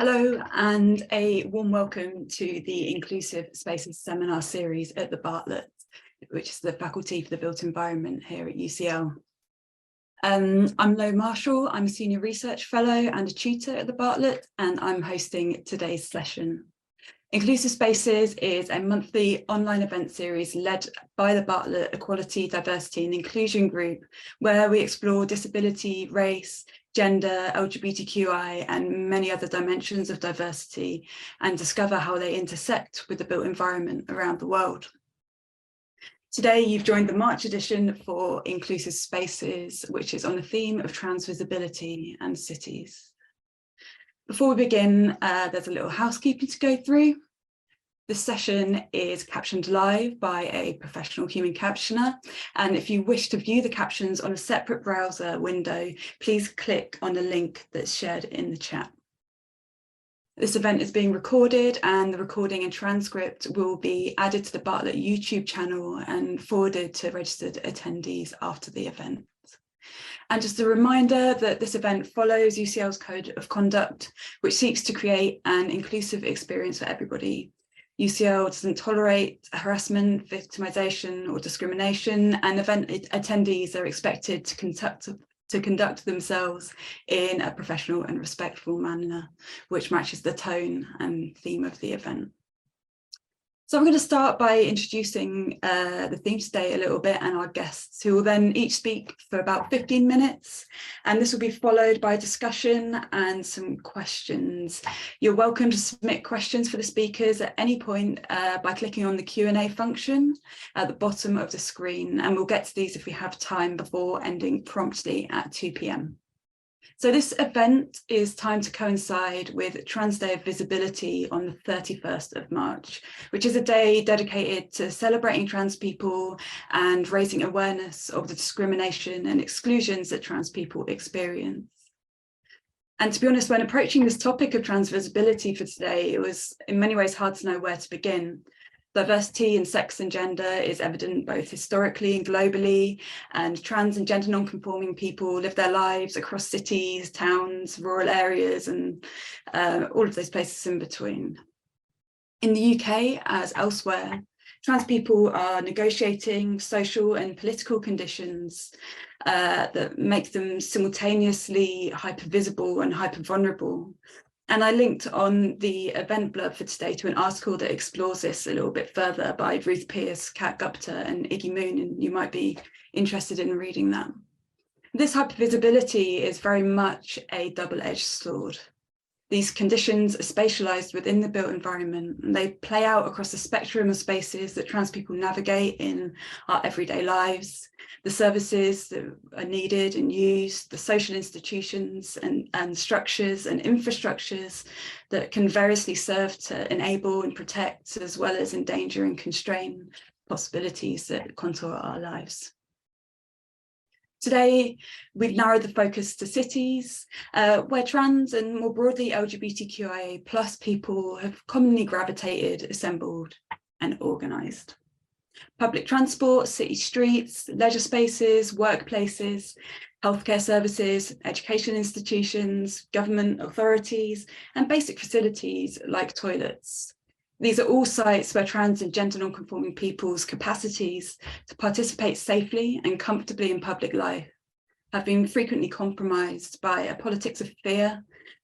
Hello and a warm welcome to the Inclusive Spaces seminar series at the Bartlett, which is the Faculty for the Built Environment here at UCL. I'm Lo Marshall, I'm a Senior Research Fellow and a tutor at the Bartlett, and I'm hosting today's session. Inclusive Spaces is a monthly online event series led by the Bartlett Equality, Diversity and Inclusion Group, where we explore disability, race, gender, LGBTQI and many other dimensions of diversity and discover how they intersect with the built environment around the world. Today you've joined the March edition for Inclusive Spaces, which is on the theme of trans visibility and cities. Before we begin, there's a little housekeeping to go through. This session is captioned live by a professional human captioner, and if you wish to view the captions on a separate browser window, please click on the link that's shared in the chat. This event is being recorded, and the recording and transcript will be added to the Bartlett YouTube channel and forwarded to registered attendees after the event. And just a reminder that this event follows UCL's Code of Conduct, which seeks to create an inclusive experience for everybody. UCL doesn't tolerate harassment, victimization or discrimination, and event attendees are expected to conduct themselves in a professional and respectful manner, which matches the tone and theme of the event. So I'm going to start by introducing the theme today a little bit and our guests, who will then each speak for about 15 minutes. And this will be followed by a discussion and some questions. You're welcome to submit questions for the speakers at any point by clicking on the Q&A function at the bottom of the screen. And we'll get to these if we have time before ending promptly at 2 p.m. So this event is timed to coincide with Trans Day of Visibility on the 31st of March, which is a day dedicated to celebrating trans people and raising awareness of the discrimination and exclusions that trans people experience. And to be honest, when approaching this topic of trans visibility for today, it was in many ways hard to know where to begin. Diversity in sex and gender is evident both historically and globally, and trans and gender non-conforming people live their lives across cities, towns, rural areas, and all of those places in between. In the UK, as elsewhere, trans people are negotiating social and political conditions that make them simultaneously hyper-visible and hyper-vulnerable. And I linked on the event blurb for today to an article that explores this a little bit further by Ruth Pierce, Kat Gupta and Iggy Moon, and you might be interested in reading that. This hypervisibility is very much a double-edged sword. These conditions are spatialized within the built environment, and they play out across the spectrum of spaces that trans people navigate in our everyday lives, the services that are needed and used, the social institutions and structures and infrastructures that can variously serve to enable and protect, as well as endanger and constrain possibilities that contour our lives. Today, we've narrowed the focus to cities, where trans and more broadly LGBTQIA+ people have commonly gravitated, assembled and organised. Public transport, city streets, leisure spaces, workplaces, healthcare services, education institutions, government authorities, and basic facilities like toilets. These are all sites where trans and gender non-conforming people's capacities to participate safely and comfortably in public life have been frequently compromised by a politics of fear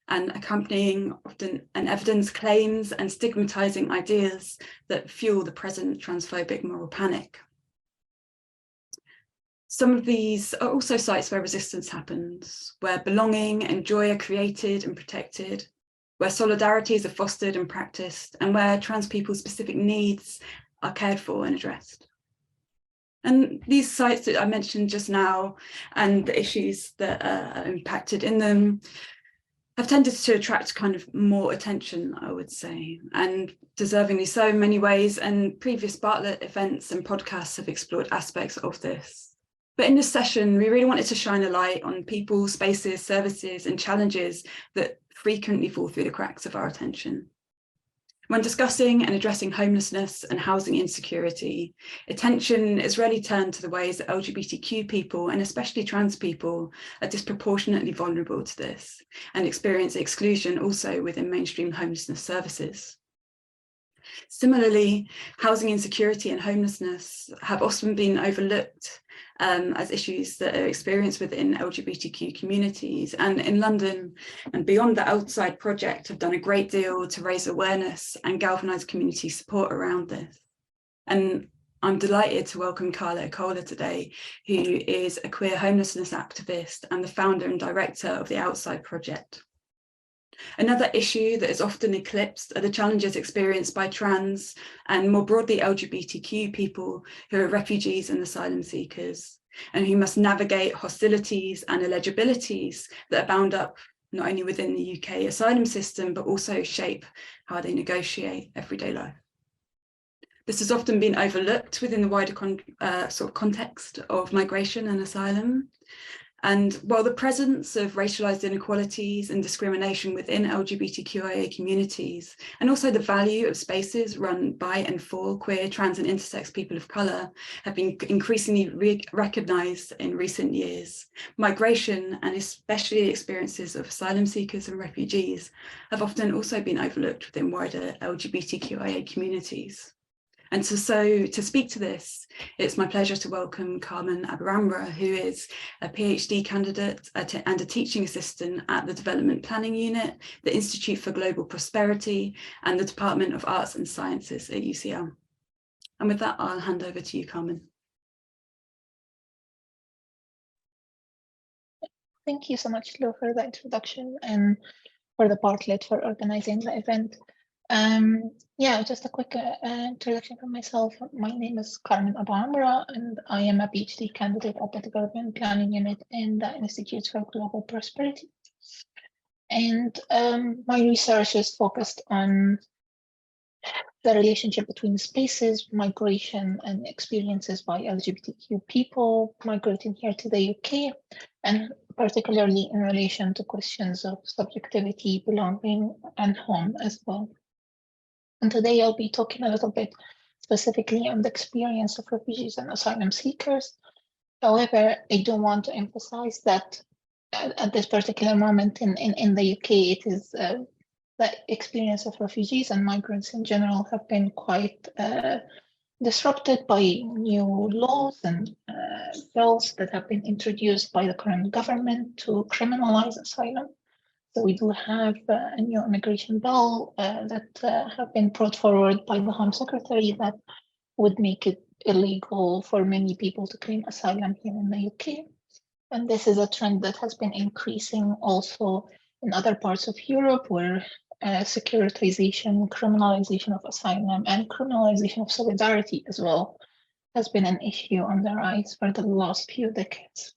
and accompanying often evidence claims and stigmatizing ideas that fuel the present transphobic moral panic. Some of these are also sites where resistance happens, where belonging and joy are created and protected, where solidarities are fostered and practiced, and where trans people's specific needs are cared for and addressed. And these sites that I mentioned just now and the issues that are impacted in them have tended to attract kind of more attention, I would say, and deservingly so in many ways, and previous Bartlett events and podcasts have explored aspects of this. But in this session, we really wanted to shine a light on people, spaces, services and challenges that frequently fall through the cracks of our attention. When discussing and addressing homelessness and housing insecurity, attention is rarely turned to the ways that LGBTQ people, and especially trans people, are disproportionately vulnerable to this and experience exclusion also within mainstream homelessness services. Similarly, housing insecurity and homelessness have often been overlooked as issues that are experienced within LGBTQ communities, and in London and Beyond the Outside project have done a great deal to raise awareness and galvanise community support around this. And I'm delighted to welcome Carla Ecola today, who is a queer homelessness activist and the founder and director of the Outside project. Another issue that is often eclipsed are the challenges experienced by trans and more broadly LGBTQ people who are refugees and asylum seekers, and who must navigate hostilities and illegibilities that are bound up not only within the UK asylum system, but also shape how they negotiate everyday life. This has often been overlooked within the wider context of migration and asylum. And while the presence of racialized inequalities and discrimination within LGBTQIA communities, and also the value of spaces run by and for queer, trans and intersex people of colour have been increasingly recognised in recent years, migration and especially experiences of asylum seekers and refugees have often also been overlooked within wider LGBTQIA communities. And so to speak to this, it's my pleasure to welcome Carmen Abaramra, who is a PhD candidate and a teaching assistant at the Development Planning Unit, the Institute for Global Prosperity, and the Department of Arts and Sciences at UCL. And with that, I'll hand over to you, Carmen. Thank you so much, Lou, for the introduction and for the Bartlett for organizing the event. Yeah, just a quick introduction from myself. My name is Carmen Abaramra, and I am a PhD candidate at the Development Planning Unit in the Institute for Global Prosperity. And my research is focused on the relationship between spaces, migration, and experiences by LGBTQ people migrating here to the UK, and particularly in relation to questions of subjectivity, belonging, and home as well. And today I'll be talking a little bit specifically on the experience of refugees and asylum seekers. However, I do want to emphasize that at this particular moment in the UK, it is the experience of refugees and migrants in general have been quite disrupted by new laws and bills that have been introduced by the current government to criminalize asylum. So we do have a new immigration bill that have been brought forward by the Home Secretary that would make it illegal for many people to claim asylum here in the UK. And this is a trend that has been increasing also in other parts of Europe, where securitization, criminalization of asylum, and criminalization of solidarity as well has been an issue on the rise for the last few decades.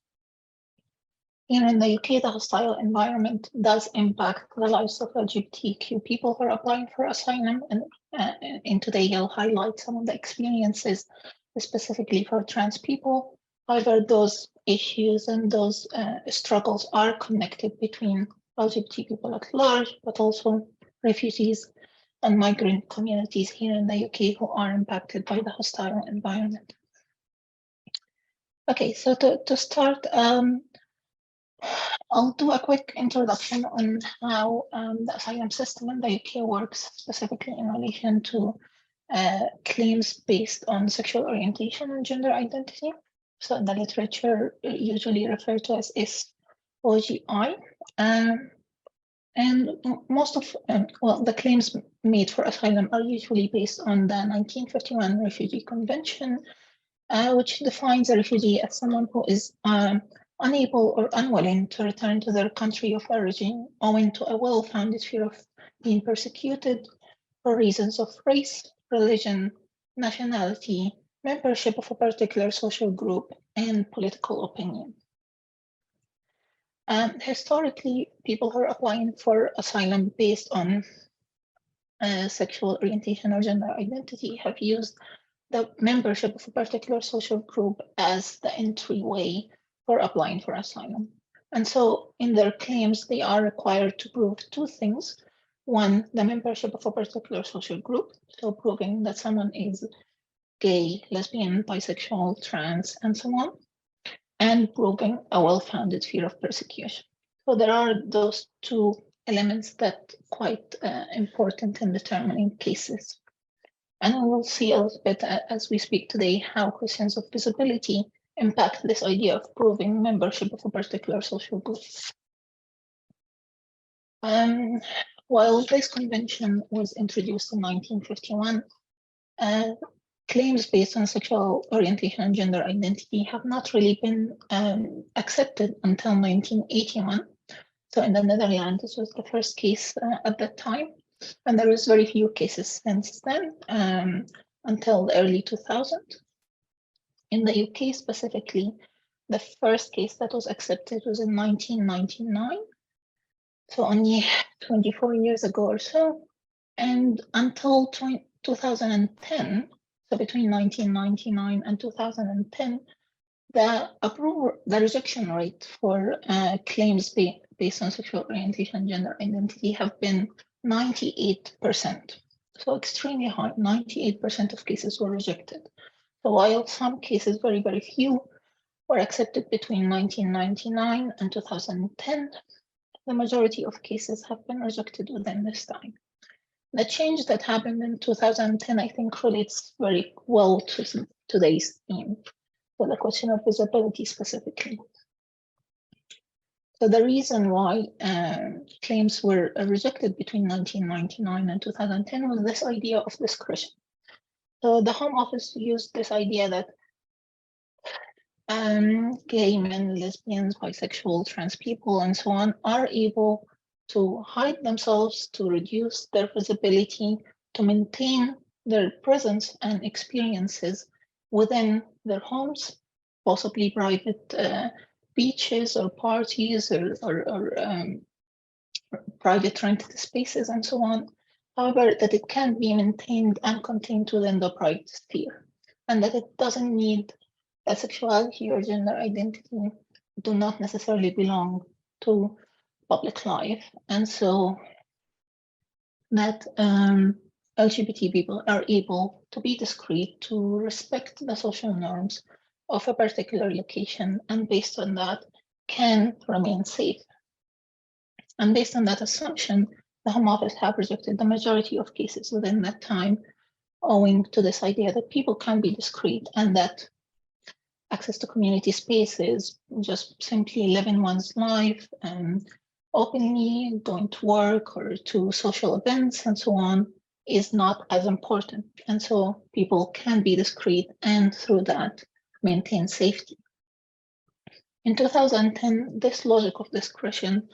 Here in the UK, the hostile environment does impact the lives of LGBTQ people who are applying for asylum, and today I'll highlight some of the experiences specifically for trans people. However, those issues and those struggles are connected between LGBT people at large, but also refugees and migrant communities here in the UK who are impacted by the hostile environment. Okay, so to start, I'll do a quick introduction on how the asylum system in the UK works, specifically in relation to claims based on sexual orientation and gender identity. So in the literature, usually referred to as SOGI. And most of, the claims made for asylum are usually based on the 1951 Refugee Convention, which defines a refugee as someone who is unable or unwilling to return to their country of origin owing to a well-founded fear of being persecuted for reasons of race, religion, nationality, membership of a particular social group, and political opinion. Historically, people who are applying for asylum based on sexual orientation or gender identity have used the membership of a particular social group as the entryway for applying for asylum. And so in their claims, they are required to prove two things. One, the membership of a particular social group, so proving that someone is gay, lesbian, bisexual, trans, and so on, and proving a well-founded fear of persecution. So there are those two elements that quite important in determining cases. And we will see a little bit as we speak today how questions of visibility impact this idea of proving membership of a particular social group. While this convention was introduced in 1951, claims based on sexual orientation and gender identity have not really been accepted until 1981. So in the Netherlands, this was the first case at that time, and there was very few cases since then until the early 2000s. In the UK specifically, the first case that was accepted was in 1999, so only 24 years ago or so, and until 2010, so between 1999 and 2010, the rejection rate for claims based on sexual orientation and gender identity have been 98%. So extremely high, 98% of cases were rejected. So while some cases, very, very few, were accepted between 1999 and 2010, the majority of cases have been rejected within this time. The change that happened in 2010, I think, relates very well to today's theme, for the question of visibility specifically. So the reason why claims were rejected between 1999 and 2010 was this idea of discretion. So the Home Office used this idea that gay men, lesbians, bisexual, trans people, and so on are able to hide themselves, to reduce their visibility, to maintain their presence and experiences within their homes, possibly private beaches or parties or private rented spaces and so on. However, that it can be maintained and contained within the private sphere, and that it doesn't need that sexuality or gender identity do not necessarily belong to public life. And so that LGBT people are able to be discreet, to respect the social norms of a particular location, and based on that can remain safe. And based on that assumption, the Home Office have rejected the majority of cases within that time, owing to this idea that people can be discreet and that access to community spaces, just simply living one's life and openly going to work or to social events and so on is not as important. And so people can be discreet and through that maintain safety. In 2010, this logic of discretion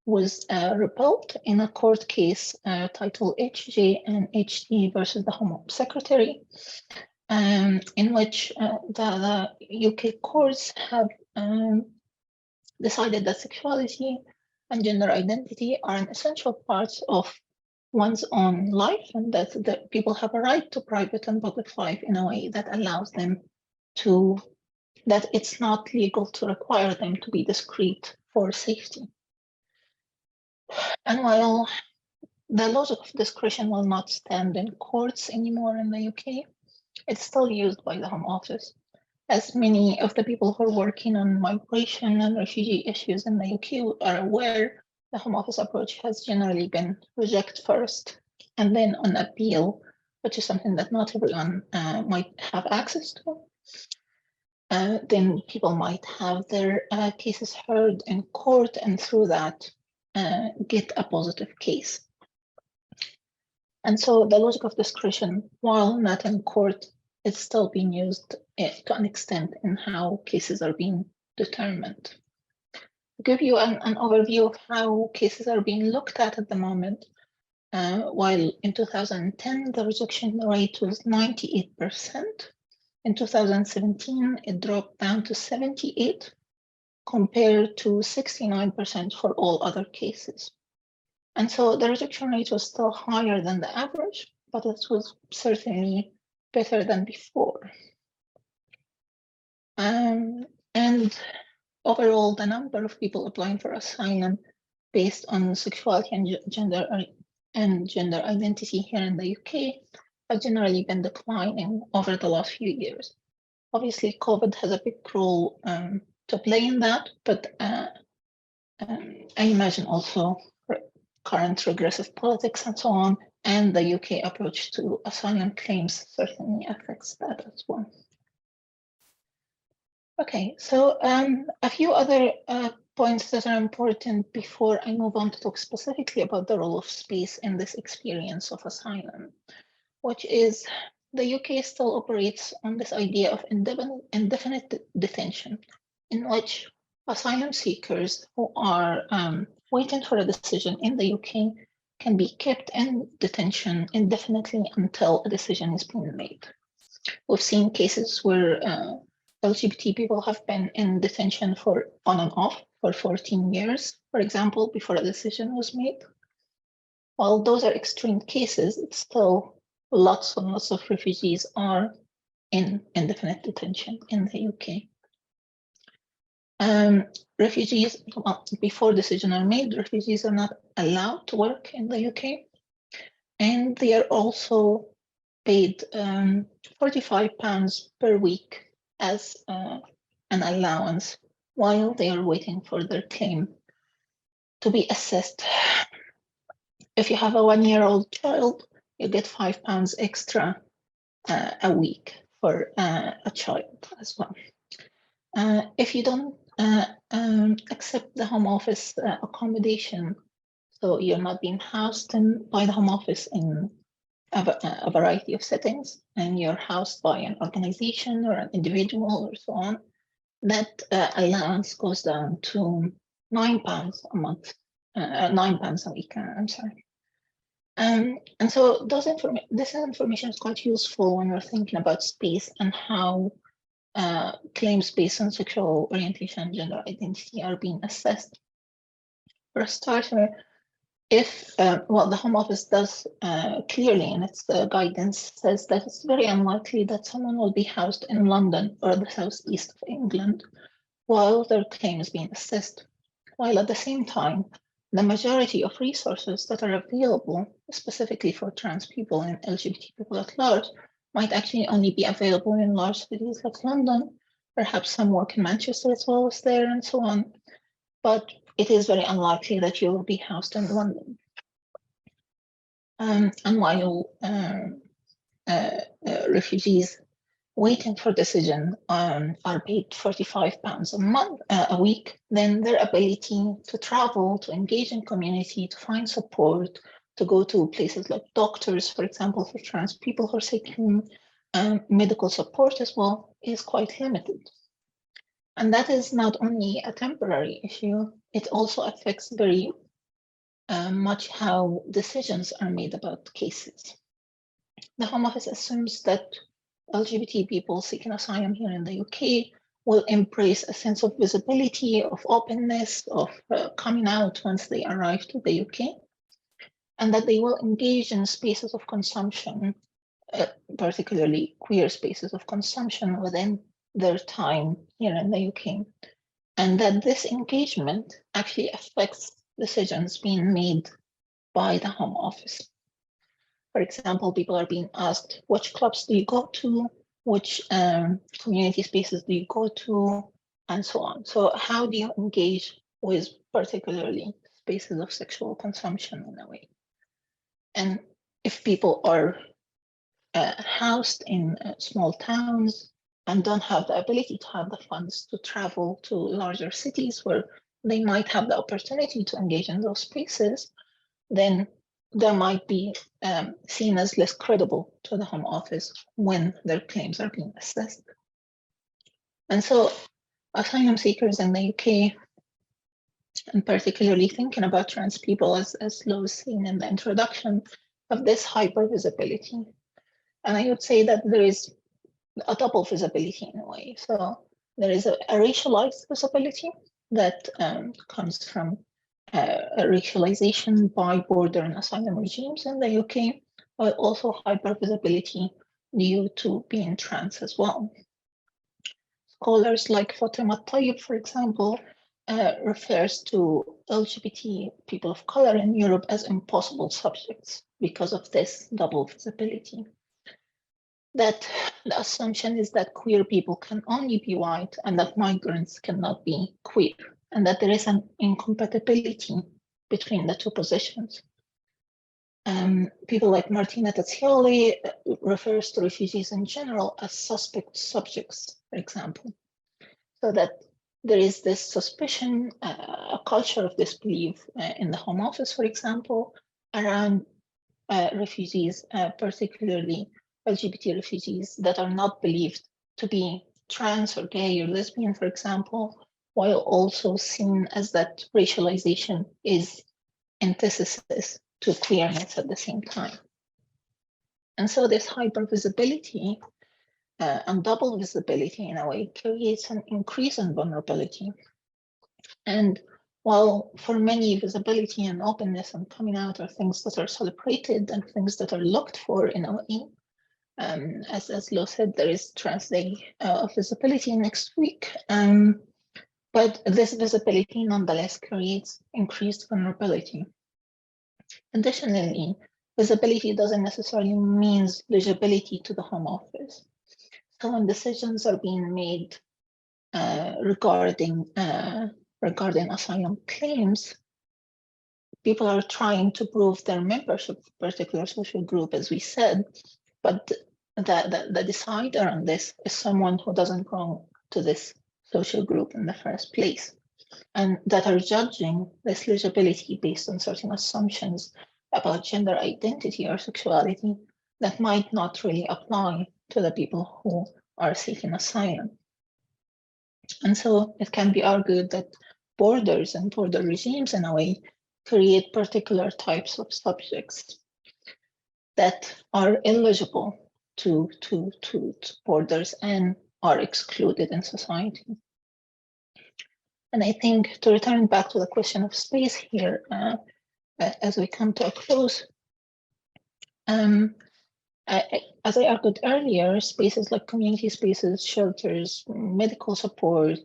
was repelled in a court case titled HJ and HT versus the Home Secretary, in which the UK courts have decided that sexuality and gender identity are an essential part of one's own life, and that people have a right to private and public life in a way that allows them to, that it's not legal to require them to be discreet for safety. And while the logic of discretion will not stand in courts anymore in the UK, it's still used by the Home Office. As many of the people who are working on migration and refugee issues in the UK are aware, the Home Office approach has generally been reject first and then on appeal, which is something that not everyone might have access to. Then people might have their cases heard in court and through that get a positive case. And so the logic of discretion, while not in court, is still being used to an extent in how cases are being determined. To give you an overview of how cases are being looked at the moment, while in 2010, the rejection rate was 98%. In 2017, it dropped down to 78%, compared to 69% for all other cases. And so the rejection rate was still higher than the average, but it was certainly better than before. And overall, the number of people applying for asylum based on sexuality and gender and gender identity here in the UK have generally been declining over the last few years. Obviously, COVID has a big role to play in that, but I imagine also current regressive politics and so on, and the UK approach to asylum claims certainly affects that as well. Okay, so a few other points that are important before I move on to talk specifically about the role of space in this experience of asylum, which is the UK still operates on this idea of indefinite detention, in which asylum seekers who are waiting for a decision in the UK can be kept in detention indefinitely until a decision is being made. We've seen cases where LGBT people have been in detention for on and off for 14 years, for example, before a decision was made. While those are extreme cases, it's still lots and lots of refugees are in indefinite detention in the UK. Refugees, well, before decisions are made, refugees are not allowed to work in the UK, and they are also paid £45 per week as an allowance while they are waiting for their claim to be assessed. If you have a 1-year-old child, you get £5 extra a week for a child as well. If you don't accept the Home Office accommodation, so you're not being housed by the Home Office in a variety of settings, and you're housed by an organization or an individual or so on, that allowance goes down to £9 a month, £9 a week, I'm sorry. And so this information is quite useful when we're thinking about space and how claims based on sexual orientation and gender identity are being assessed. For a starter, if well, the Home Office does clearly in its guidance says that it's very unlikely that someone will be housed in London or the southeast of England while their claim is being assessed, while at the same time, the majority of resources that are available, specifically for trans people and LGBT people at large, might actually only be available in large cities like London, perhaps some work in Manchester as well as there and so on. But it is very unlikely that you will be housed in London. And while refugees waiting for decision are paid £45 a month, a week, then their ability to travel, to engage in community, to find support, to go to places like doctors, for example, for trans people who are seeking medical support as well, is quite limited. And that is not only a temporary issue, it also affects very much how decisions are made about cases. The Home Office assumes that LGBT people seeking asylum here in the UK will embrace a sense of visibility, of openness, of coming out once they arrive to the UK, and that they will engage in spaces of consumption, particularly queer spaces of consumption within their time here in the UK, and that this engagement actually affects decisions being made by the Home Office. For example, people are being asked, which clubs do you go to? Which community spaces do you go to? And so on. So how do you engage with particularly spaces of sexual consumption in a way? And if people are housed in small towns and don't have the ability to have the funds to travel to larger cities where they might have the opportunity to engage in those spaces, then they might be seen as less credible to the Home Office when their claims are being assessed. And so asylum seekers in the UK, and particularly thinking about trans people, as Lo was saying in the introduction, have this hyper visibility. And I would say that there is a double visibility in a way. So there is a racialized visibility that comes from a racialization by border and asylum regimes in the UK, but also hypervisibility due to being trans as well. Scholars like Fatima Tayyib, for example, refers to LGBT people of color in Europe as impossible subjects because of this double visibility. That the assumption is that queer people can only be white and that migrants cannot be queer, and that there is an incompatibility between the two positions. People like Martina Tazzioli refers to refugees in general as suspect subjects, for example, so that there is this suspicion, a culture of disbelief in the Home Office, for example, around refugees, particularly LGBT refugees that are not believed to be trans or gay or lesbian, for example, while also seen as that racialization is antithesis to queerness at the same time. And so this hypervisibility and double visibility in a way creates an increase in vulnerability. And while for many visibility and openness and coming out are things that are celebrated and things that are looked for in a way, as Lo said, there is Trans Day of Visibility next week, but this visibility nonetheless creates increased vulnerability. Additionally, visibility doesn't necessarily mean legibility to the Home Office. So when decisions are being made regarding asylum claims, people are trying to prove their membership of a particular social group, as we said, but the decider on this is someone who doesn't belong to this social group in the first place, and that are judging this legibility based on certain assumptions about gender identity or sexuality that might not really apply to the people who are seeking asylum. And so it can be argued that borders and border regimes in a way create particular types of subjects that are eligible to borders and are excluded in society. And I think to return back to the question of space here, as we come to a close, as I argued earlier, spaces like community spaces, shelters, medical support,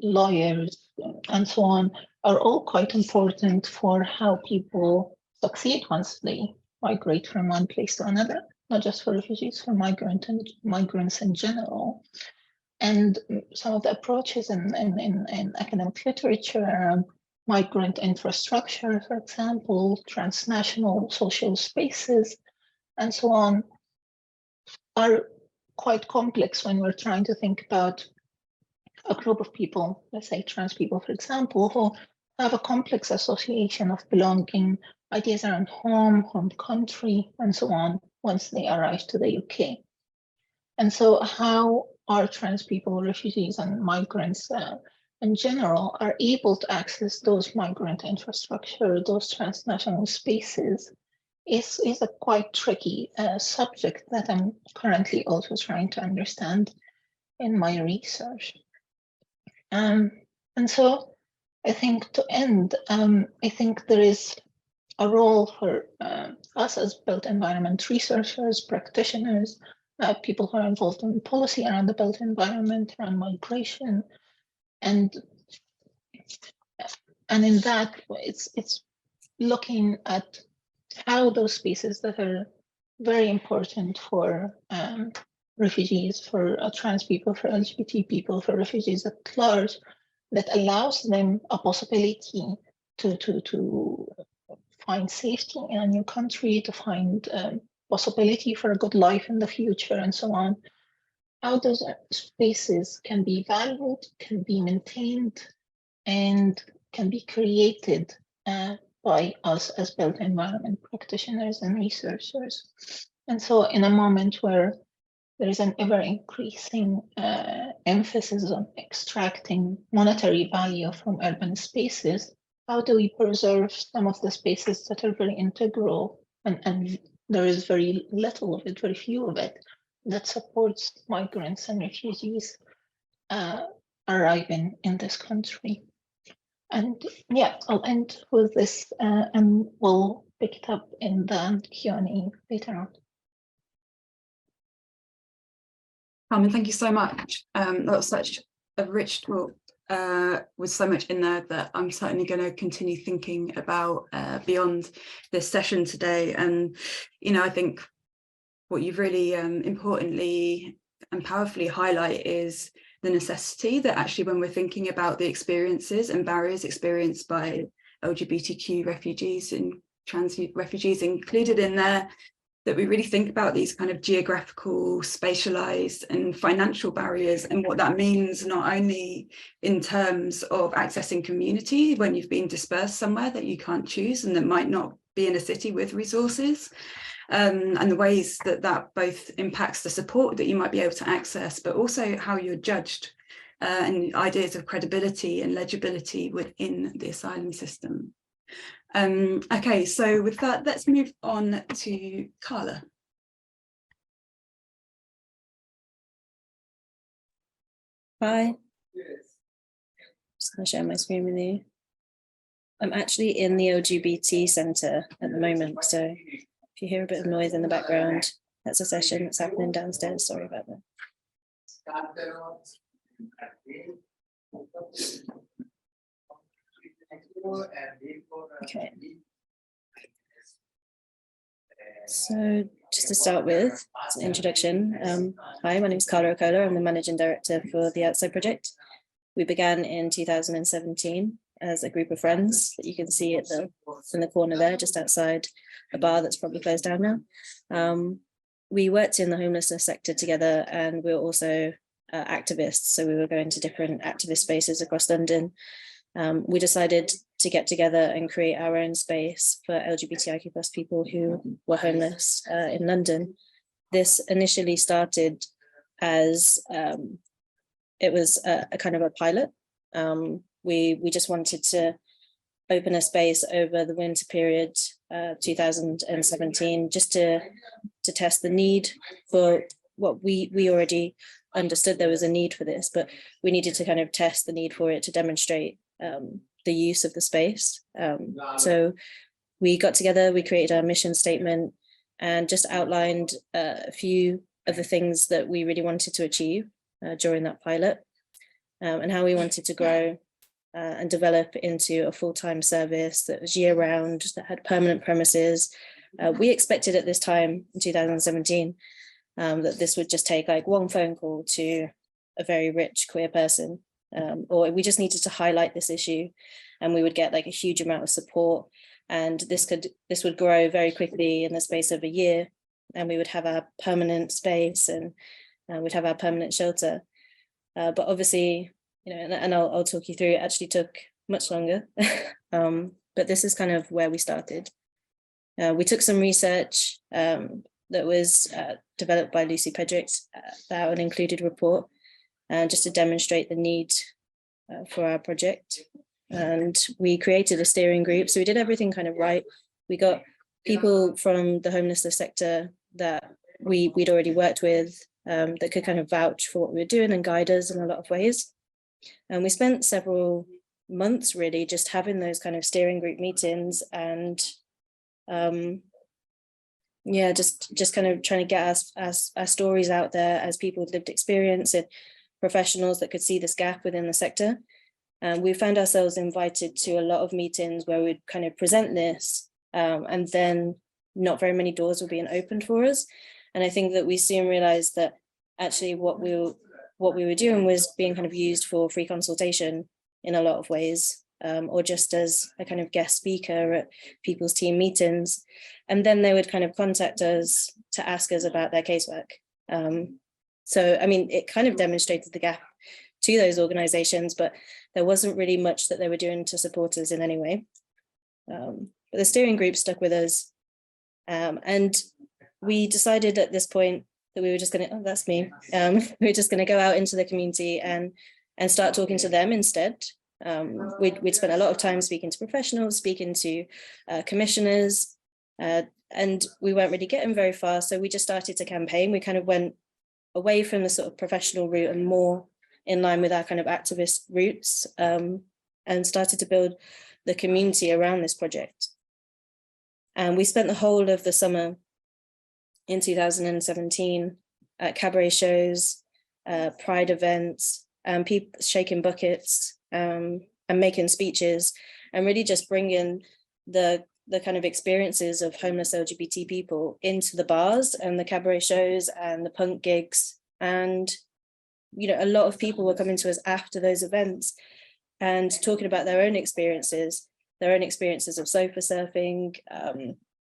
lawyers, and so on, are all quite important for how people succeed once they migrate from one place to another, not just for refugees, for migrants in general. And some of the approaches in academic literature around migrant infrastructure, for example, transnational social spaces, and so on, are quite complex when we're trying to think about a group of people, let's say trans people, for example, who have a complex association of belonging, ideas around home country, and so on, once they arrive to the UK. And so how are trans people, refugees, and migrants in general are able to access those migrant infrastructure, those transnational spaces, is a quite tricky subject that I'm currently also trying to understand in my research. And so I think to end, I think there is a role for us as built environment researchers, practitioners, people who are involved in policy around the built environment, around migration, and in that it's looking at how those spaces that are very important for refugees, for trans people, for LGBT people, for refugees at large, that allows them a possibility to find safety in a new country, to find possibility for a good life in the future, and so on. How those spaces can be valued, can be maintained, and can be created by us as built environment practitioners and researchers. And so in a moment where there is an ever-increasing emphasis on extracting monetary value from urban spaces, how do we preserve some of the spaces that are very integral, and there is very little of it, very few of it, that supports migrants and refugees arriving in this country? And yeah, I'll end with this and we'll pick it up in the Q&A later on. Carmen, thank you so much. That was such a rich talk. with so much in there that I'm certainly going to continue thinking about beyond this session today. And, you know, I think what you've really importantly and powerfully highlight is the necessity that actually when we're thinking about the experiences and barriers experienced by LGBTQ refugees and trans refugees included in there, that we really think about these kind of geographical, spatialized and financial barriers and what that means, not only in terms of accessing community when you've been dispersed somewhere that you can't choose and that might not be in a city with resources, and the ways that that both impacts the support that you might be able to access, but also how you're judged, and ideas of credibility and legibility within the asylum system. Okay, so with that, let's move on to Carla. Hi, just going to share my screen with you. I'm actually in the LGBT Centre at the moment, so if you hear a bit of noise in the background, that's a session that's happening downstairs. Sorry about that. Okay. So just to start with, as an introduction, hi, my name is Carla Okola. I'm the Managing Director for the Outside Project. We began in 2017 as a group of friends that you can see at in the corner there, just outside a bar that's probably closed down now. We worked in the homelessness sector together, and we were also activists. So we were going to different activist spaces across London. We decided to get together and create our own space for LGBTIQ+ people who were homeless in London. This initially started as it was a kind of a pilot. We just wanted to open a space over the winter period, 2017, just to test the need for what we already understood there was a need for this, but we needed to kind of test the need for it to demonstrate the use of the space. So we got together, we created our mission statement and just outlined a few of the things that we really wanted to achieve during that pilot, and how we wanted to grow and develop into a full-time service that was year-round, that had permanent premises. We expected at this time in 2017 that this would just take like one phone call to a very rich queer person, or we just needed to highlight this issue and we would get like a huge amount of support, and this would grow very quickly in the space of a year, and we would have our permanent space and we'd have our permanent shelter. But obviously, you know, and I'll talk you through, it actually took much longer. But this is kind of where we started. We took some research that was developed by Lucy Pedrick, that an included report, just to demonstrate the need for our project. And we created a steering group. So we did everything kind of right. We got people from the homelessness sector that we'd already worked with, that could kind of vouch for what we were doing and guide us in a lot of ways. And we spent several months really just having those kind of steering group meetings and yeah, just kind of trying to get our stories out there as people with lived experience and professionals that could see this gap within the sector. And we found ourselves invited to a lot of meetings where we'd kind of present this, and then not very many doors were being opened for us. And I think that we soon realized that actually what we were doing was being kind of used for free consultation in a lot of ways, or just as a kind of guest speaker at people's team meetings. And then they would kind of contact us to ask us about their casework. So, I mean, it kind of demonstrated the gap to those organizations, but there wasn't really much that they were doing to support us in any way. But the steering group stuck with us. And we decided at this point that we were just going to, oh, that's me. We were just going to go out into the community and start talking to them instead. We'd spent a lot of time speaking to professionals, speaking to commissioners, and we weren't really getting very far. So we just started to campaign. We kind of went away from the sort of professional route and more in line with our kind of activist roots, and started to build the community around this project. And we spent the whole of the summer in 2017 at cabaret shows, pride events, and people shaking buckets and making speeches, and really just bringing the kind of experiences of homeless LGBT people into the bars and the cabaret shows and the punk gigs. And, you know, a lot of people were coming to us after those events and talking about their own experiences of sofa surfing,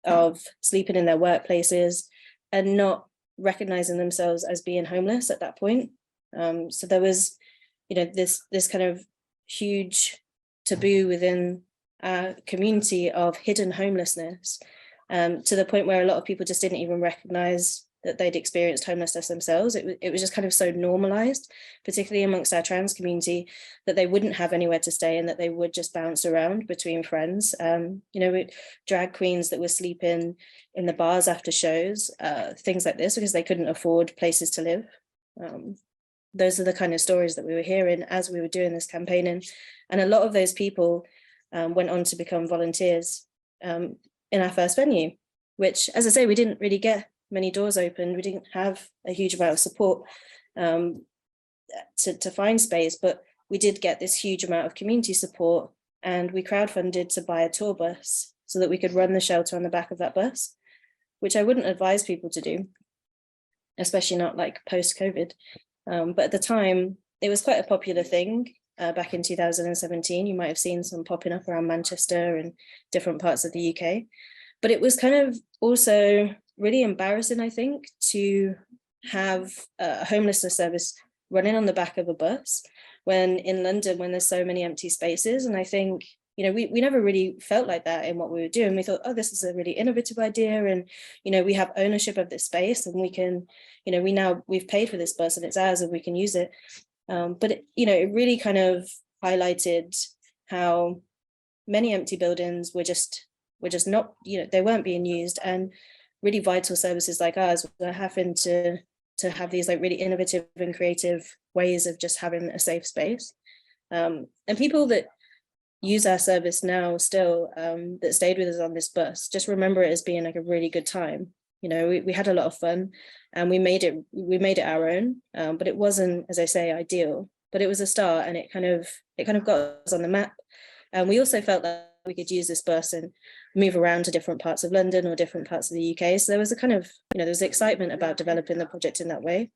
of sleeping in their workplaces, and not recognizing themselves as being homeless at that point. So there was, you know, this kind of huge taboo within our community of hidden homelessness, to the point where a lot of people just didn't even recognize that they'd experienced homelessness themselves. It was just kind of so normalized, particularly amongst our trans community, that they wouldn't have anywhere to stay and that they would just bounce around between friends. You know, drag queens that were sleeping in the bars after shows, things like this, because they couldn't afford places to live. Those are the kind of stories that we were hearing as we were doing this campaigning. And a lot of those people went on to become volunteers in our first venue, which, as I say, we didn't really get many doors opened. We didn't have a huge amount of support to find space, but we did get this huge amount of community support, and we crowdfunded to buy a tour bus so that we could run the shelter on the back of that bus, which I wouldn't advise people to do, especially not like post-COVID. But at the time, it was quite a popular thing. Back in 2017, you might have seen some popping up around Manchester and different parts of the UK. But it was kind of also really embarrassing, I think, to have a homelessness service running on the back of a bus when in London, when there's so many empty spaces. And I think, you know, we never really felt like that in what we were doing. We thought, oh, this is a really innovative idea. And, you know, we have ownership of this space and we can, you know, we've paid for this bus and it's ours and we can use it. But, you know, it really kind of highlighted how many empty buildings were just not, you know, they weren't being used. And really vital services like ours were having to have these like really innovative and creative ways of just having a safe space. And people that use our service now still, that stayed with us on this bus, just remember it as being like a really good time. You know, we had a lot of fun and we made it our own, but it wasn't, as I say, ideal, but it was a start, and it kind of got us on the map. And we also felt that we could use this bus and move around to different parts of London or different parts of the UK. So there was a kind of, you know, there was excitement about developing the project in that way.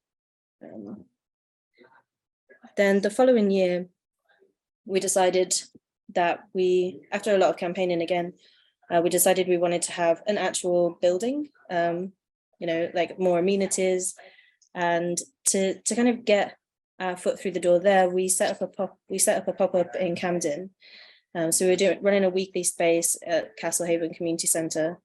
Then the following year, we decided that after a lot of campaigning again, we decided we wanted to have an actual building, you know, like more amenities, and to kind of get our foot through the door there, we set up a pop-up in Camden. So we were running a weekly space at Castlehaven Community Centre.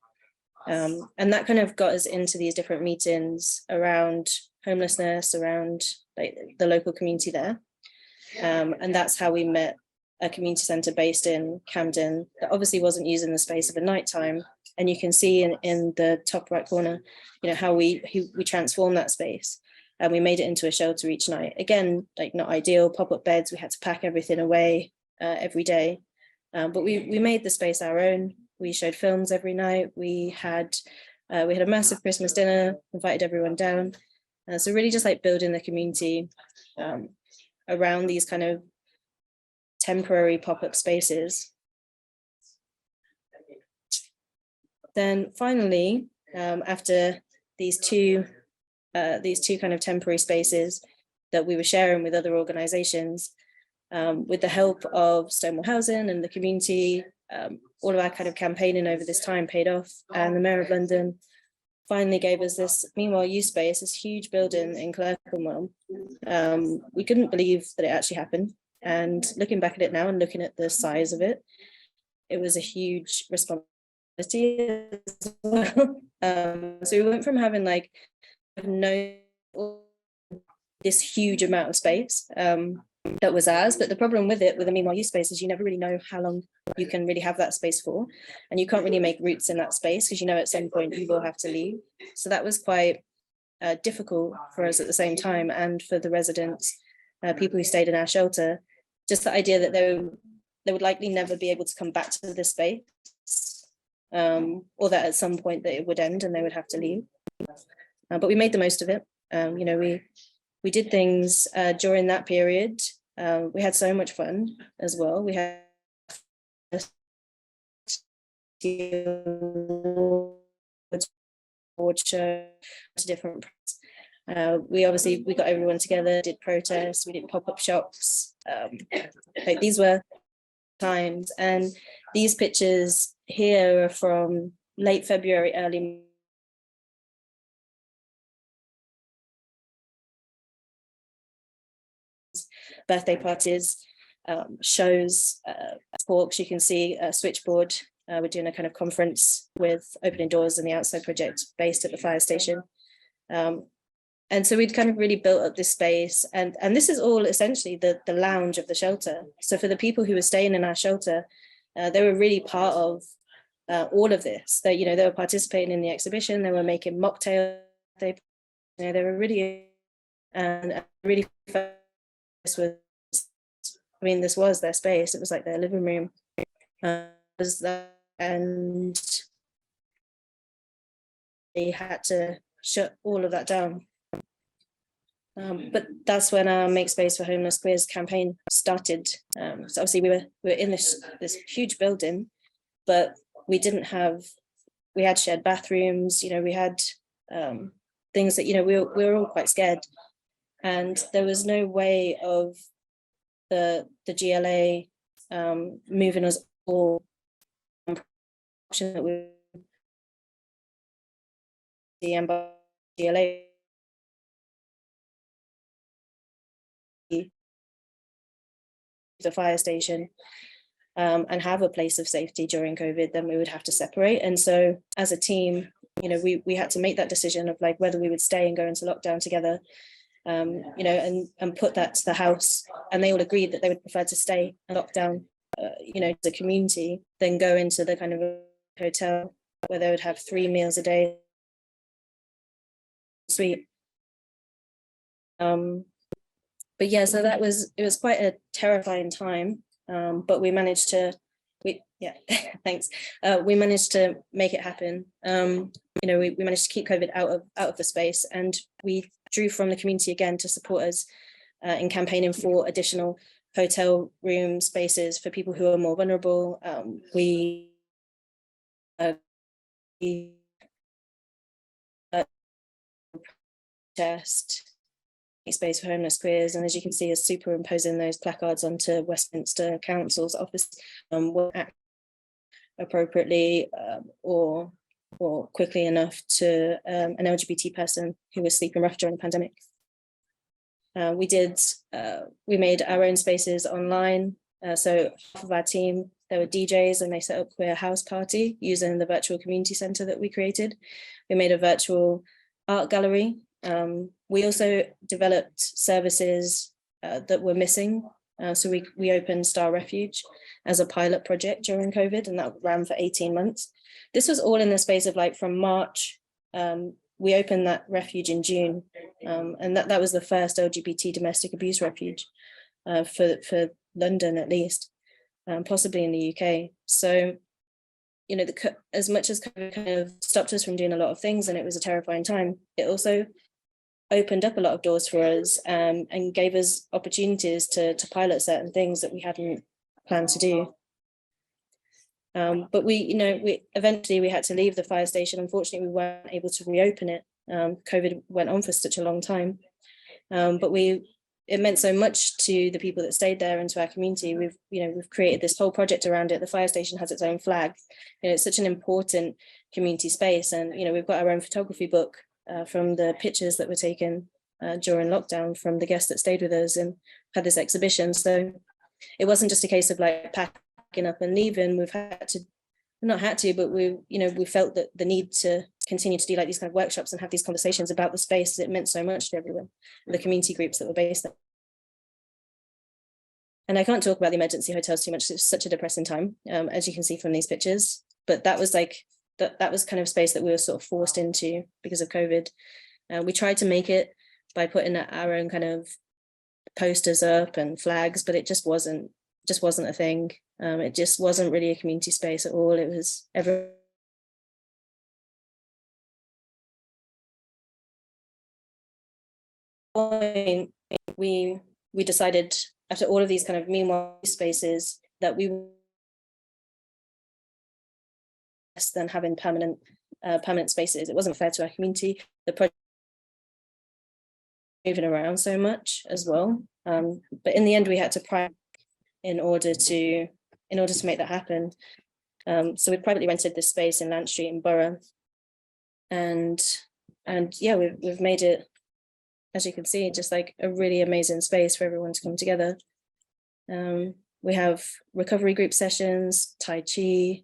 And that kind of got us into these different meetings around homelessness, around like the local community there. And that's how we met a community centre based in Camden that obviously wasn't using the space of a nighttime. And you can see in the top right corner, you know, how we transformed that space. And we made it into a shelter each night. Again, like not ideal, pop-up beds, we had to pack everything away every day. But we made the space our own. We showed films every night. We had a massive Christmas dinner, invited everyone down. So really just like building the community around these kind of temporary pop-up spaces. Then finally, after these two kind of temporary spaces that we were sharing with other organizations, with the help of Stonewall Housing and the community, all of our kind of campaigning over this time paid off, and the Mayor of London finally gave us this Meanwhile Youth space, this huge building in Clerkenwell. We couldn't believe that it actually happened, and looking back at it now and looking at the size of it, it was a huge responsibility as well. So we went from having like this huge amount of space that was ours, but the problem with the Meanwhile Youth space is you never really know how long you can really have that space for, and you can't really make roots in that space because you know at some point you will have to leave. So that was quite difficult for us at the same time, and for the residents, people who stayed in our shelter, just the idea that they would likely never be able to come back to this space, or that at some point that it would end and they would have to leave. But we made the most of it. You know, we we did things during that period. We had so much fun as well. We had award show to different. We got everyone together, did protests, we did pop-up shops. Like these were times, and these pictures here are from late February, early birthday parties, shows, talks. You can see a switchboard. We're doing a kind of conference with Opening Doors and the Outside Project based at the fire station. And so we'd kind of really built up this space, and this is all essentially the lounge of the shelter. So for the people who were staying in our shelter, they were really part of all of this. They were participating in the exhibition, they were making mocktails, they were really, and really, this was their space. It was like their living room. And they had to shut all of that down. But that's when our Make Space for Homeless Queers campaign started. So obviously we were in this huge building, but we had shared bathrooms, we had things that, we were all quite scared. And there was no way of the GLA moving us all that we the GLA the fire station and have a place of safety during COVID, then we would have to separate. And so as a team, we had to make that decision of like whether we would stay and go into lockdown together, and put that to the house. And they all agreed that they would prefer to stay in lockdown, as a community, than go into the kind of hotel where they would have 3 meals a day. Sweet. But yeah, so it was quite a terrifying time, but we managed to, thanks. We managed to make it happen. We managed to keep COVID out of the space, and we drew from the community again to support us in campaigning for additional hotel room spaces for people who are more vulnerable. We just Space for Homeless Queers, and as you can see, is superimposing those placards onto Westminster Council's office appropriately or quickly enough to an LGBT person who was sleeping rough during the pandemic. We made our own spaces online. So half of our team, there were DJs, and they set up Queer House Party using the virtual community centre that we created. We made a virtual art gallery. We also developed services that were missing. So we opened Star Refuge as a pilot project during COVID, and that ran for 18 months. This was all in the space of like from March. We opened that refuge in June, and that was the first LGBT domestic abuse refuge for London, at least, possibly in the UK. So, as much as COVID kind of stopped us from doing a lot of things, and it was a terrifying time, it also opened up a lot of doors for us, and gave us opportunities to pilot certain things that we hadn't planned to do. But we eventually had to leave the fire station. Unfortunately, we weren't able to reopen it. COVID went on for such a long time, but it meant so much to the people that stayed there and to our community. We've created this whole project around it. The fire station has its own flag. It's such an important community space, and we've got our own photography book from the pictures that were taken during lockdown from the guests that stayed with us and had this exhibition. So it wasn't just a case of like packing up and leaving. We've had to, not had to, but we felt that the need to continue to do like these kind of workshops and have these conversations about the space. It meant so much to everyone, the community groups that were based there. And I can't talk about the emergency hotels too much. It's such a depressing time, as you can see from these pictures. But that was like, that was kind of space that we were sort of forced into because of COVID. We tried to make it by putting our own kind of posters up and flags, but it just wasn't a thing. It just wasn't really a community space at all. It was everyone point, we decided after all of these kind of meanwhile spaces that we less than having permanent spaces. It wasn't fair to our community. The project moving around so much as well. But in the end, we had to price in order to make that happen. So we privately rented this space in Lant Street in Borough, and yeah, we've made it, as you can see, just like a really amazing space for everyone to come together. We have recovery group sessions, Tai Chi,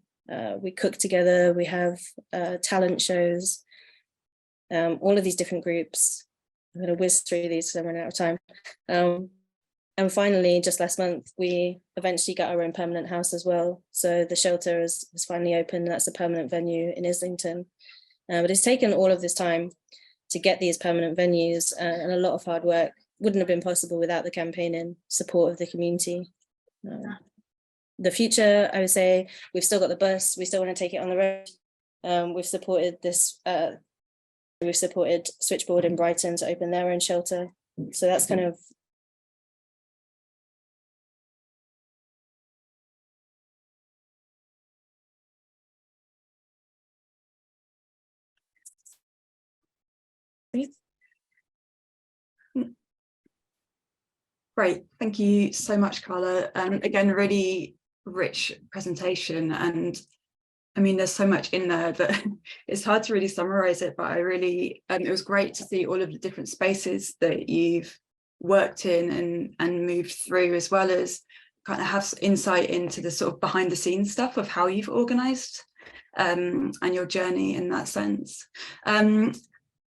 we cook together, we have talent shows, all of these different groups. I'm going to whiz through these because I'm running out of time. And finally, just last month, we eventually got our own permanent house as well. So the shelter is finally open. That's a permanent venue in Islington. But it's taken all of this time to get these permanent venues, and a lot of hard work. Wouldn't have been possible without the campaigning support of the community. The future, I would say, we've still got the bus. We still want to take it on the road. We've supported this. We've supported Switchboard in Brighton to open their own shelter. So that's kind of Great, thank you so much, Carla. Again, really rich presentation, and I mean, there's so much in there that it's hard to really summarize it, but I really, it was great to see all of the different spaces that you've worked in and moved through, as well as kind of have insight into the sort of behind the scenes stuff of how you've organized and your journey in that sense.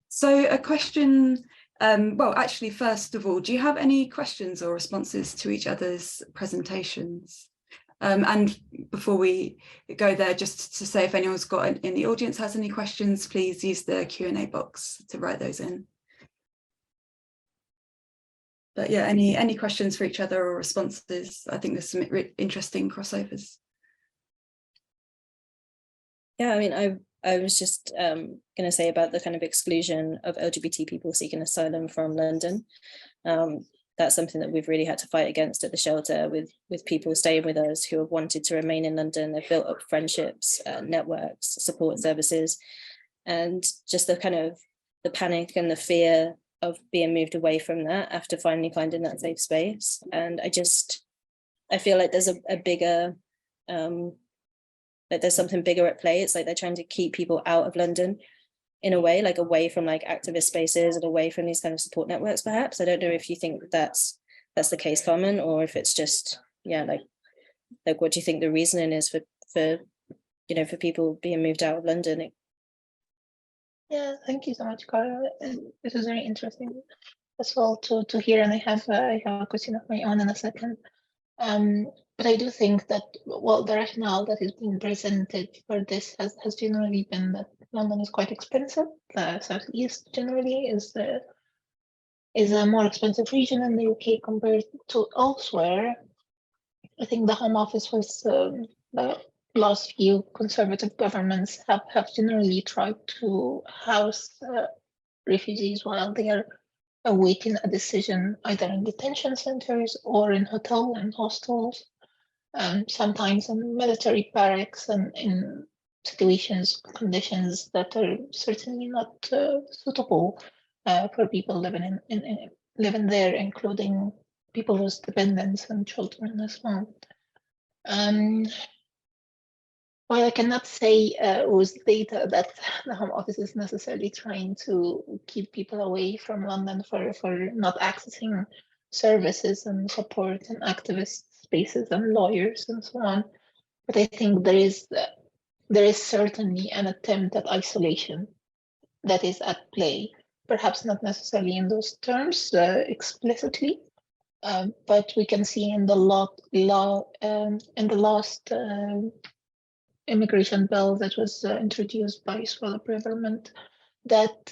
So a question, well, actually, first of all, do you have any questions or responses to each other's presentations? And before we go there, just to say, if anyone's got in the audience has any questions, please use the Q&A box to write those in. But yeah, any questions for each other or responses? I think there's some interesting crossovers. Yeah, I mean, I was just going to say about the kind of exclusion of LGBT people seeking asylum from London. That's something that we've really had to fight against at the shelter, with people staying with us who have wanted to remain in London. They've built up friendships, networks, support services, and just the kind of the panic and the fear of being moved away from that after finally finding that safe space. And I feel like there's a bigger, like there's something bigger at play. It's like they're trying to keep people out of London in a way, like away from like activist spaces and away from these kind of support networks, perhaps. I don't know if you think that's the case, Carmen, or if it's just, yeah, like what do you think the reasoning is for you know, for people being moved out of London? Yeah, thank you so much, Carla. This is very interesting as well to hear, and I have a question of my own in a second. But I do think that, well, the rationale that is being presented for this has generally been that London is quite expensive. The Southeast generally is a more expensive region in the UK compared to elsewhere. I think the Home Office was the last few Conservative governments have generally tried to house refugees while they are awaiting a decision, either in detention centers or in hotel and hostels, sometimes in military barracks and in conditions that are certainly not suitable for people living living there, including people with dependents and children as well. While I cannot say with data that the Home Office is necessarily trying to keep people away from London for not accessing services and support and activist spaces and lawyers and so on, but I think there is certainly an attempt at isolation that is at play, perhaps not necessarily in those terms explicitly, but we can see in the last immigration bill that was introduced by Suella Braverman, that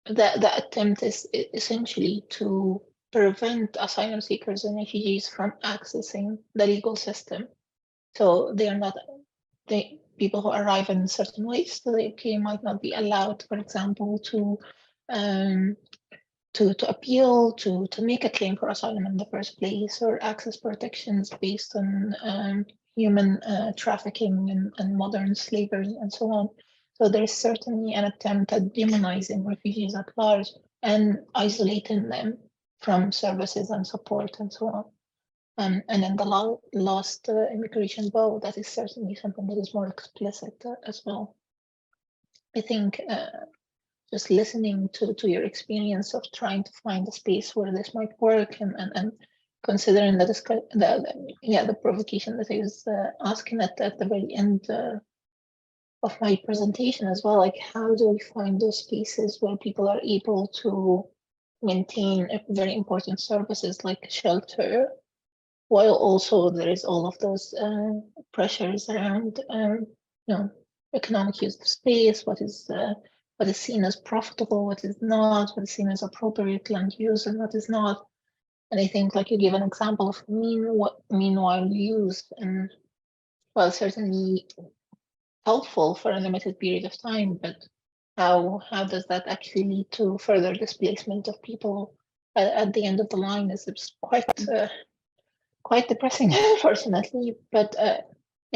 the attempt is essentially to prevent asylum seekers and refugees from accessing the legal system. So they are not, people who arrive in certain ways to the UK might not be allowed, for example, to to appeal, to make a claim for asylum in the first place, or access protections based on human trafficking and modern slavery and so on. So there's certainly an attempt at demonizing refugees at large and isolating them from services and support and so on. And in the last immigration bill, that is certainly something that is more explicit as well. I think just listening to your experience of trying to find a space where this might work, and considering the provocation that I was asking at the very end of my presentation as well, like how do we find those spaces where people are able to maintain very important services like shelter, while also there is all of those pressures around economic use of space, what is seen as profitable, what is not, what is seen as appropriate land use and what is not. And I think, like, you give an example of meanwhile use, and well, certainly helpful for a limited period of time, but how does that actually lead to further displacement of people at the end of the line? Is quite depressing, unfortunately. But I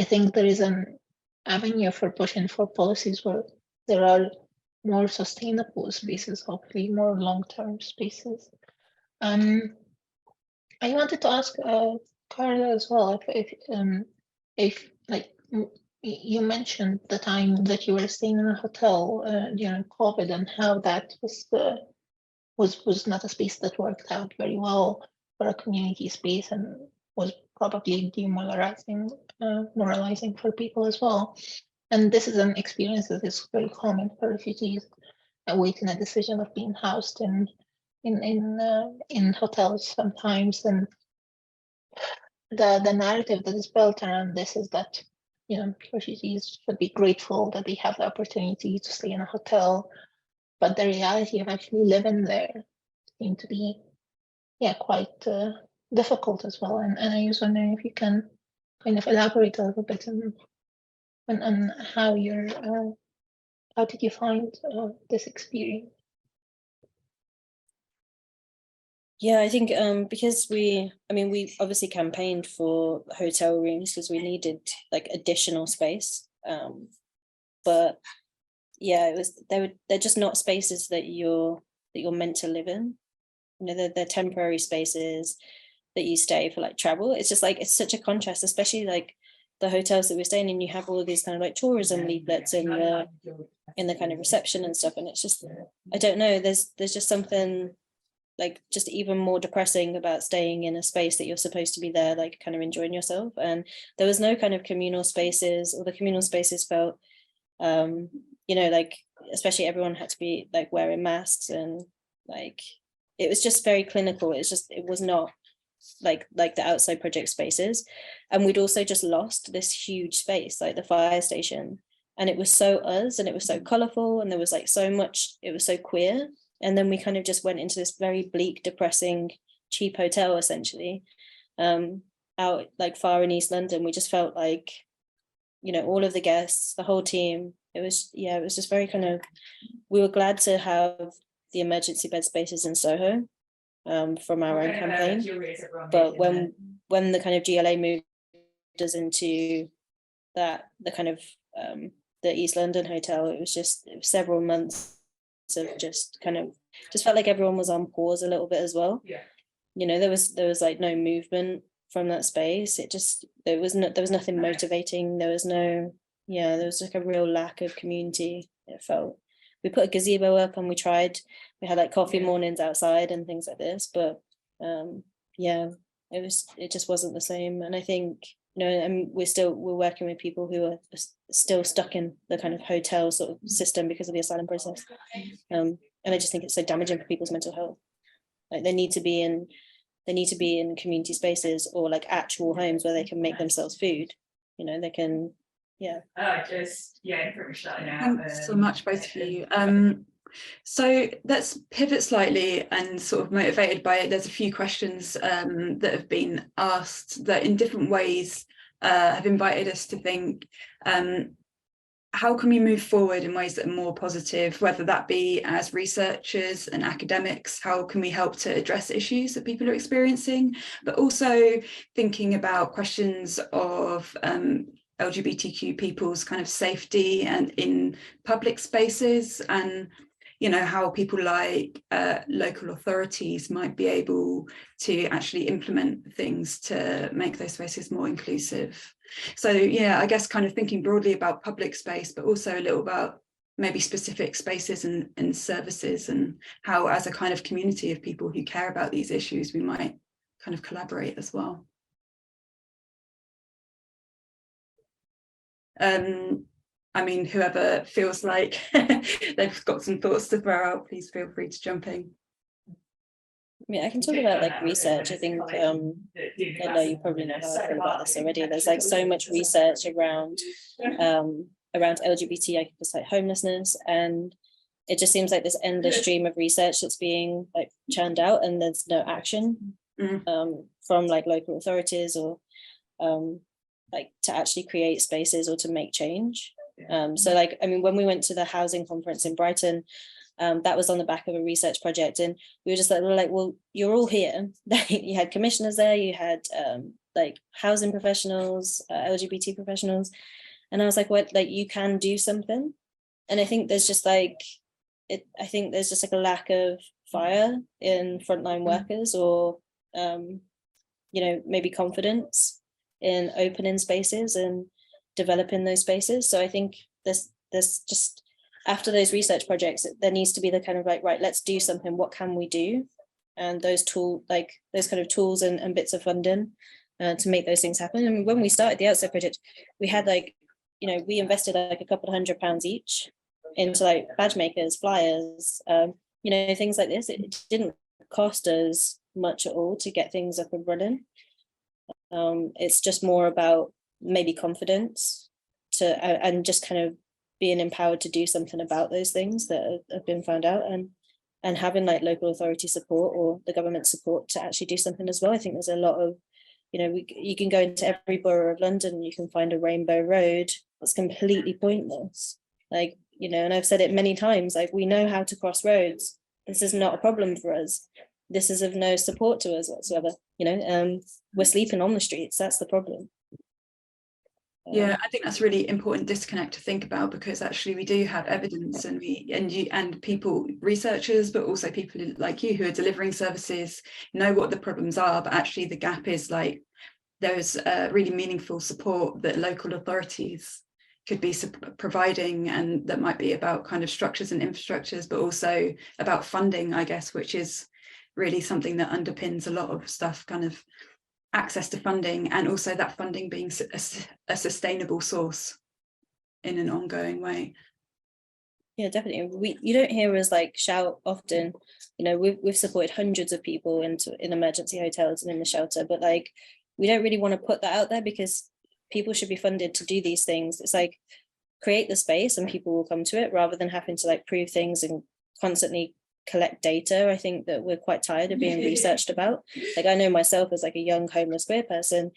think there is an avenue for pushing for policies where there are more sustainable spaces, hopefully more long-term spaces. I wanted to ask Carla as well, if like you mentioned the time that you were staying in a hotel during COVID, and how that was not a space that worked out very well for a community space, and was probably demoralizing for people as well. And this is an experience that is very common for refugees awaiting a decision of being housed in hotels sometimes. And the narrative that is built around this is that, you know, refugees should be grateful that they have the opportunity to stay in a hotel, but the reality of actually living there seems to be, quite difficult as well. And I was wondering if you can kind of elaborate a little bit on how how did you find this experience? Yeah, I think because we obviously campaigned for hotel rooms because we needed like additional space. But yeah, they're just not spaces that you're meant to live in. You know, they're temporary spaces that you stay for like travel. It's just like, it's such a contrast, especially like the hotels that we're staying in. You have all of these kind of like tourism leaflets in the kind of reception and stuff, and it's just, I don't know, there's just something like just even more depressing about staying in a space that you're supposed to be there, like kind of enjoying yourself. And there was no kind of communal spaces, or the communal spaces felt, you know, like, especially everyone had to be like wearing masks, and like, it was just very clinical. It was not like the outside project spaces. And we'd also just lost this huge space, like the fire station. And it was so us, and it was so colorful, and there was like so much, it was so queer. And then we kind of just went into this very bleak, depressing, cheap hotel, essentially, out like far in East London. We just felt like, you know, all of the guests, the whole team, it was just very kind of, we were glad to have the emergency bed spaces in Soho from our own campaign. But when the kind of GLA moved us into the kind of the East London hotel, it was several months of just felt like everyone was on pause a little bit as well. You know, there was like no movement from that space. There was nothing motivating. There was like a real lack of community. It felt. We put a gazebo up, and we had like coffee mornings outside and things like this, but it just wasn't the same. And I think, you know, and we're working with people who are still stuck in the kind of hotel sort of system because of the asylum process. And I just think it's so damaging for people's mental health. Like they need to be in community spaces, or like actual homes where they can make themselves food. You know, they can, Thanks so much, both of you. So let's pivot slightly, and sort of motivated by it, there's a few questions that have been asked that in different ways have invited us to think, how can we move forward in ways that are more positive, whether that be as researchers and academics? How can we help to address issues that people are experiencing, but also thinking about questions of LGBTQ people's kind of safety and in public spaces, and how people like local authorities might be able to actually implement things to make those spaces more inclusive. So yeah, I guess kind of thinking broadly about public space, but also a little about maybe specific spaces and services, and how as a kind of community of people who care about these issues, we might kind of collaborate as well. I mean, whoever feels like they've got some thoughts to throw out, please feel free to jump in. I mean, I can talk about like research. I think I know you probably know how I feel about this already. There's like so much research around LGBT, like just like homelessness, and it just seems like this endless stream of research that's being like churned out, and there's no action from like local authorities or like to actually create spaces or to make change. So like, I mean, when we went to the housing conference in Brighton, that was on the back of a research project, and we were just like, well, you're all here. You had commissioners there, you had like housing professionals, LGBT professionals, and I was like, what, like you can do something. And I think there's just like I think there's just like a lack of fire in frontline workers, or maybe confidence in opening spaces and developing those spaces. So I think there's just, after those research projects, there needs to be the kind of like, right, let's do something. What can we do? And those kind of tools and bits of funding to make those things happen. And when we started the Outside project, we had like, we invested like a couple of £100 each into like badge makers, flyers, things like this. It didn't cost us much at all to get things up and running. It's just more about maybe confidence and just kind of being empowered to do something about those things that have been found out, and having like local authority support or the government support to actually do something as well. I think there's a lot of, you can go into every borough of London and you can find a rainbow road that's completely pointless. Like, and I've said it many times, like we know how to cross roads. This is not a problem for us. This is of no support to us whatsoever. We're sleeping on the streets. That's the problem. Yeah, I think that's a really important disconnect to think about, because actually we do have evidence, and people, researchers, but also people like you who are delivering services know what the problems are, but actually the gap is like there's really meaningful support that local authorities could be providing, and that might be about kind of structures and infrastructures, but also about funding, I guess, which is really something that underpins a lot of stuff, kind of access to funding, and also that funding being a sustainable source in an ongoing way. Yeah, definitely. You don't hear us like shout often. We've supported hundreds of people in emergency hotels and in the shelter, but like we don't really want to put that out there, because people should be funded to do these things. It's like create the space and people will come to it, rather than having to like prove things and constantly collect data. I think that we're quite tired of being researched about. Like I know myself as like a young homeless queer person,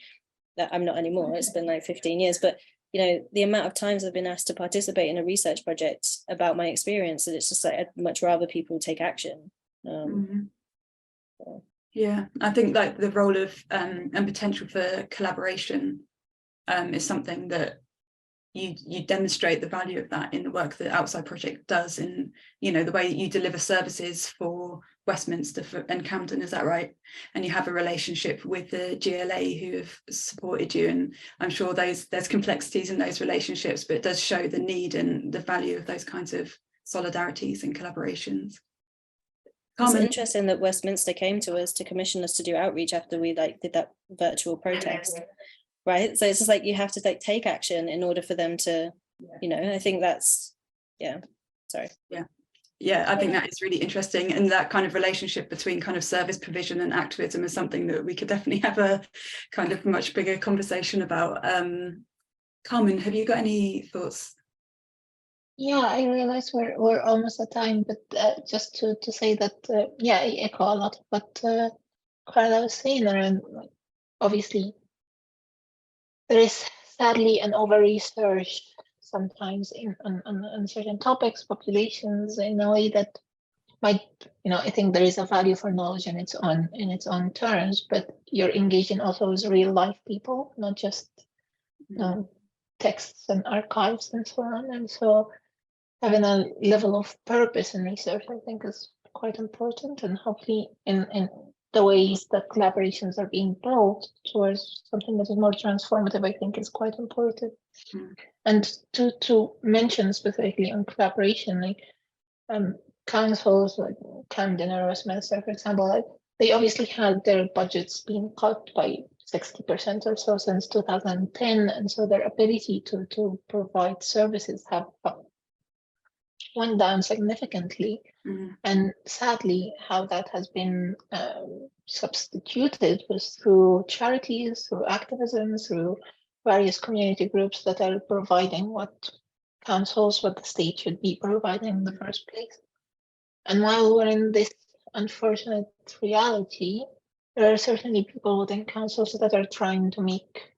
that I'm not anymore, it's been like 15 years, but the amount of times I've been asked to participate in a research project about my experience, and it's just like I'd much rather people take action. Yeah, I think like the role of and potential for collaboration is something that you demonstrate the value of that in the work that Outside Project does, in the way that you deliver services for Westminster and Camden, is that right? And you have a relationship with the GLA who have supported you, and I'm sure there's complexities in those relationships, but it does show the need and the value of those kinds of solidarities and collaborations. It's interesting that Westminster came to us to commission us to do outreach after we did that virtual protest. Right, so it's just like you have to take action in order for them to, I think that's, I think that is really interesting, and that kind of relationship between kind of service provision and activism is something that we could definitely have a kind of much bigger conversation about. Carmen, have you got any thoughts? Yeah, I realize we're almost at time, but just to say that I echo a lot of what Carla was saying, and obviously there is sadly an over-researched sometimes on certain topics, populations, in a way that might, I think there is a value for knowledge in its own terms, but you're engaging also with real life people, not just texts and archives and so on. And so having a level of purpose in research, I think, is quite important, and hopefully in the ways that collaborations are being built towards something that is more transformative, I think, is quite important. And to mention specifically on collaboration, like councils like Camden or Westminster, for example, like, they obviously had their budgets being cut by 60% or so since 2010, and so their ability to provide services have went down significantly. And sadly, how that has been substituted was through charities, through activism, through various community groups that are providing what the state should be providing in the first place. And while we're in this unfortunate reality, there are certainly people within councils that are trying to make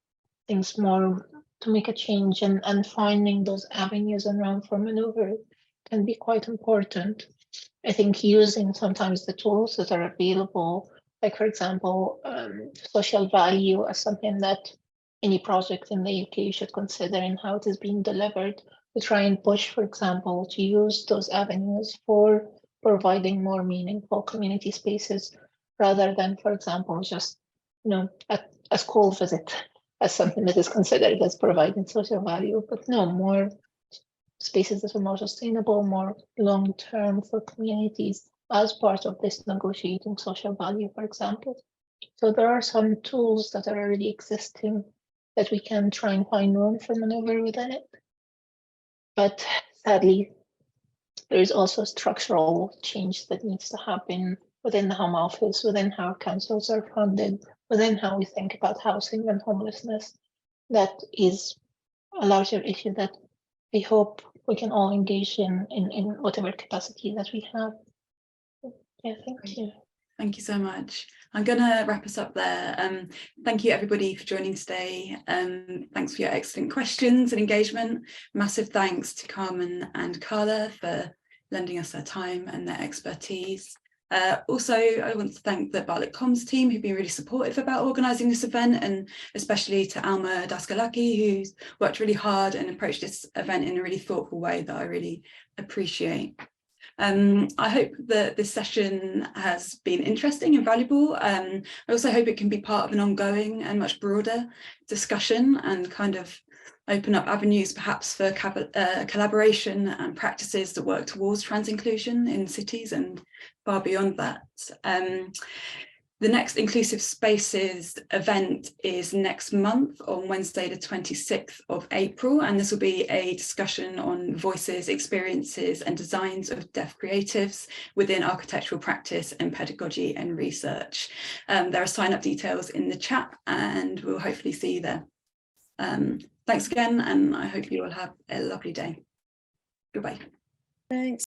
things more, to make a change, and finding those avenues and room for maneuver can be quite important. I think using sometimes the tools that are available, like for example, social value as something that any project in the UK should consider in how it is being delivered, to try and push, for example, to use those avenues for providing more meaningful community spaces, rather than, for example, just a school visit as something that is considered as providing social value, but no, more spaces that are more sustainable, more long-term for communities as part of this negotiating social value, for example. So there are some tools that are already existing that we can try and find room for maneuver within it. But sadly, there is also structural change that needs to happen within the Home Office, within how councils are funded, within how we think about housing and homelessness. That is a larger issue that I hope we can all engage in whatever capacity that we have. Yeah, thank you. Thank you so much. I'm going to wrap us up there. Thank you everybody for joining today. Thanks for your excellent questions and engagement. Massive thanks to Carmen and Carla for lending us their time and their expertise. Also, I want to thank the Bartlett Comms team who've been really supportive about organising this event, and especially to Alma Daskalaki, who's worked really hard and approached this event in a really thoughtful way that I really appreciate. I hope that this session has been interesting and valuable. I also hope it can be part of an ongoing and much broader discussion, and kind of open up avenues perhaps for collaboration and practices that work towards trans inclusion in cities and far beyond that. The next Inclusive Spaces event is next month on Wednesday, the 26th of April, and this will be a discussion on voices, experiences and designs of deaf creatives within architectural practice and pedagogy and research. There are sign-up details in the chat, and we'll hopefully see you there. Thanks again, and I hope you all have a lovely day. Goodbye. Thanks.